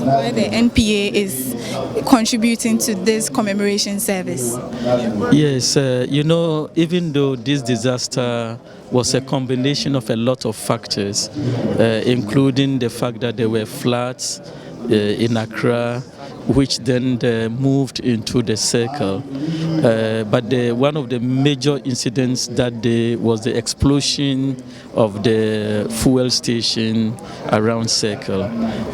why the NPA is contributing to this commemoration service? Yes, even though this disaster was a combination of a lot of factors, including the fact that there were floods in Accra, which then moved into the circle. But one of the major incidents that day was the explosion of the fuel station around Circle.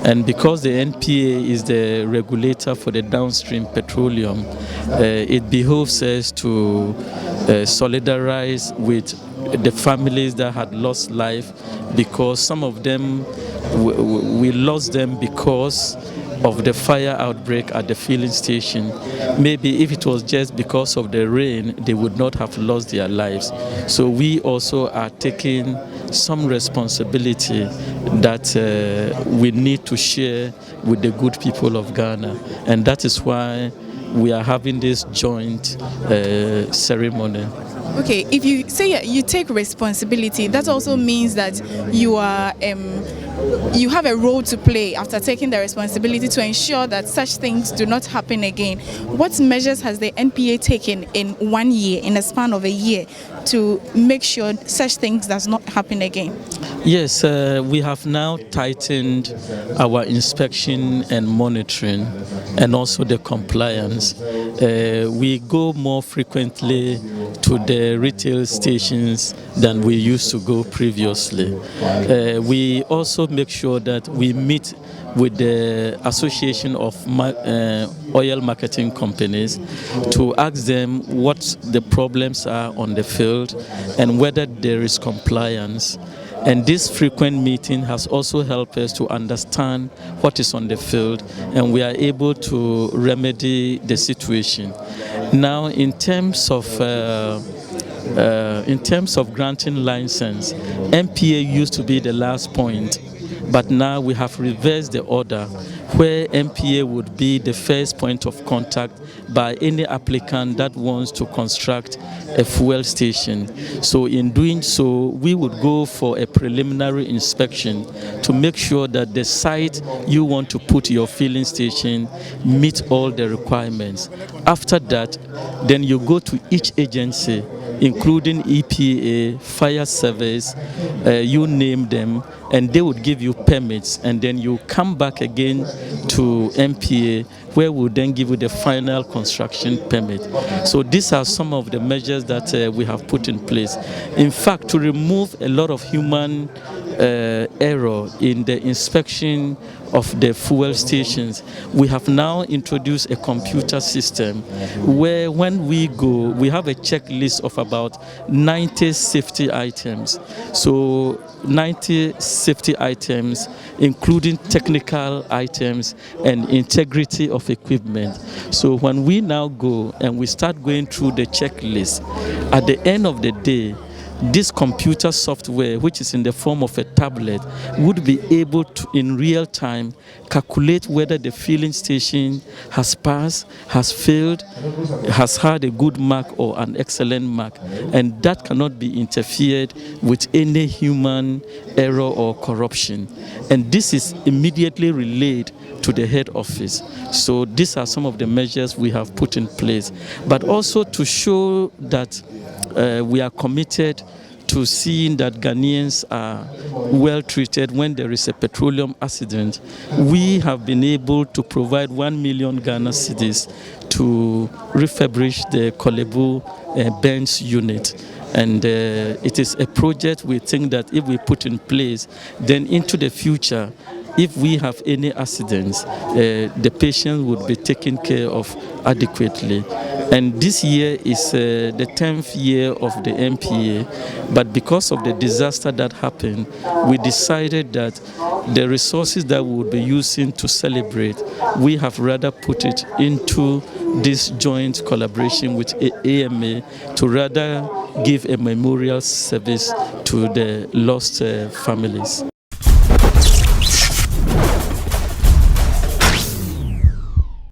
And because the NPA is the regulator for the downstream petroleum, it behoves us to solidarize with the families that had lost life, because some of them, we lost them because of the fire outbreak at the filling station. Maybe if it was just because of the rain, they would not have lost their lives. So we also are taking some responsibility that we need to share with the good people of Ghana. And that is why we are having this joint ceremony. Okay, if you say you take responsibility, that also means that you are you have a role to play after taking the responsibility to ensure that such things do not happen again. What measures has the NPA taken in 1 year, in a span of a year, to make sure such things does not happen again? Yes, we have now tightened our inspection and monitoring, and also the compliance. We go more frequently to the retail stations than we used to go previously. We also make sure that we meet with the Association of Oil Marketing Companies to ask them what the problems are on the field and whether there is compliance. And this frequent meeting has also helped us to understand what is on the field, and we are able to remedy the situation. Now, in terms of granting license, NPA used to be the last point, but now we have reversed the order, where NPA would be the first point of contact by any applicant that wants to construct a fuel station. So in doing so, we would go for a preliminary inspection to make sure that the site you want to put your filling station meets all the requirements. After that, then you go to each agency, including EPA, fire service, you name them, and they would give you permits, and then you come back again to NPA, where we'll then give you the final construction permit. So these are some of the measures that we have put in place. In fact, to remove a lot of human error in the inspection of the fuel stations, we have now introduced a computer system where when we go, we have a checklist of about 90 safety items. So 90 safety items, including technical items and integrity of equipment. So when we now go and we start going through the checklist, at the end of the day, this computer software, which is in the form of a tablet, would be able to, in real time, calculate whether the filling station has passed, has failed, has had a good mark or an excellent mark. And that cannot be interfered with any human error or corruption. And this is immediately relayed to the head office. So these are some of the measures we have put in place. But also to show that we are committed to seeing that Ghanaians are well treated when there is a petroleum accident, we have been able to provide 1 million Ghana cedis to refurbish the Kolebu Benz unit. And it is a project we think that if we put in place, then into the future, if we have any accidents, the patient would be taken care of adequately. And this year is the 10th year of the NPA, but because of the disaster that happened, we decided that the resources that we would be using to celebrate, we have rather put it into this joint collaboration with AMA to rather give a memorial service to the lost families.